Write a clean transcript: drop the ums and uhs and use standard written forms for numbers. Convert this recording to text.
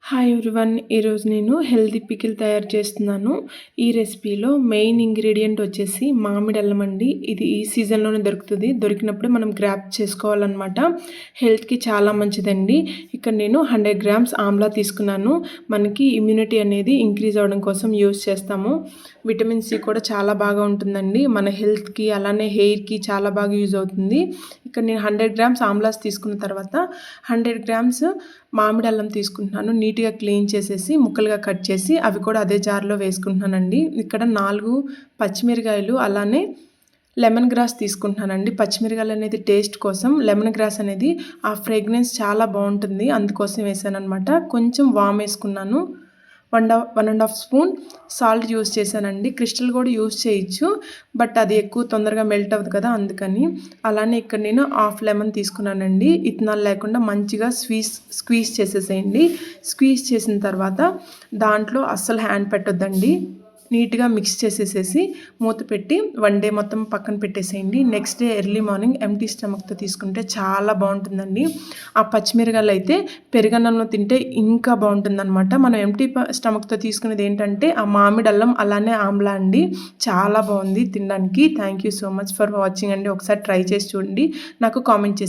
Hi everyone. ఈరోజు నేను healthy pickle తయారు చేస్తున్నాను. ఈ రెసిపీలో మెయిన్ ఇంగ్రీడియంట్ వచ్చేసి మామిడి అల్లం అండి. ఇది ఈ సీజన్లోనే దొరుకుతుంది. దొరికినప్పుడు మనం గ్రాప్ చేసుకోవాలన్నమాట. హెల్త్కి చాలా మంచిదండి. ఇక్కడ నేను 100 గ్రామ్స్ ఆమ్లా తీసుకున్నాను. మనకి ఇమ్యూనిటీ అనేది ఇంక్రీజ్ అవ్వడం కోసం యూస్ చేస్తాము. విటమిన్ సి కూడా చాలా బాగా ఉంటుందండి. మన హెల్త్కి అలానే హెయిర్కి చాలా బాగా యూజ్ అవుతుంది. ఇక్కడ నేను 100 గ్రామ్స్ ఆమ్లాస్ తీసుకున్న తర్వాత 100 గ్రామ్స్ మామిడి అల్లం తీసుకుంటున్నాను. నీట్గా క్లీన్ చేసేసి ముక్కలుగా కట్ చేసి అవి కూడా అదే జార్లో వేసుకుంటున్నానండి. ఇక్కడ 4 పచ్చిమిరకాయలు అలానే లెమన్ గ్రాస్ తీసుకుంటున్నానండి. పచ్చిమిరకాయలు అనేది టేస్ట్ కోసం, లెమన్ గ్రాస్ అనేది ఆ ఫ్రేగ్రెన్స్ చాలా బాగుంటుంది, అందుకోసం వేసాను అనమాట. కొంచెం వామ్ వేసుకున్నాను. 1.5 స్పూన్ సాల్ట్ యూస్ చేశానండి. క్రిస్టల్ కూడా యూస్ చేయొచ్చు, బట్ అది ఎక్కువ తొందరగా మెల్ట్ అవ్వదు కదా, అందుకని. అలానే ఇక్కడ నేను హాఫ్ లెమన్ తీసుకున్నానండి. ఇథనాల్ లేకుండా మంచిగా స్క్వీజ్ చేసేసేయండి. స్క్వీజ్ చేసిన తర్వాత దాంట్లో అస్సలు హ్యాండ్ పెట్టొద్దండి. నీట్గా మిక్స్ చేసేసేసి మూత పెట్టి 1 డే మొత్తం పక్కన పెట్టేసేయండి. Next day early morning empty స్టమక్తో తీసుకుంటే చాలా బాగుంటుందండి. ఆ పచ్చిమిరకాయలు అయితే పెరుగన్నంలో తింటే ఇంకా బాగుంటుందన్నమాట. మనం ఎంటీ స్టమక్తో తీసుకునేది ఏంటంటే ఆ మామిడి అల్లం అలానే ఆమ్లా అండి. చాలా బాగుంది తినడానికి. Thank you so much for watching అండి. ఒకసారి ట్రై చేసి చూడండి, నాకు కామెంట్ చేసి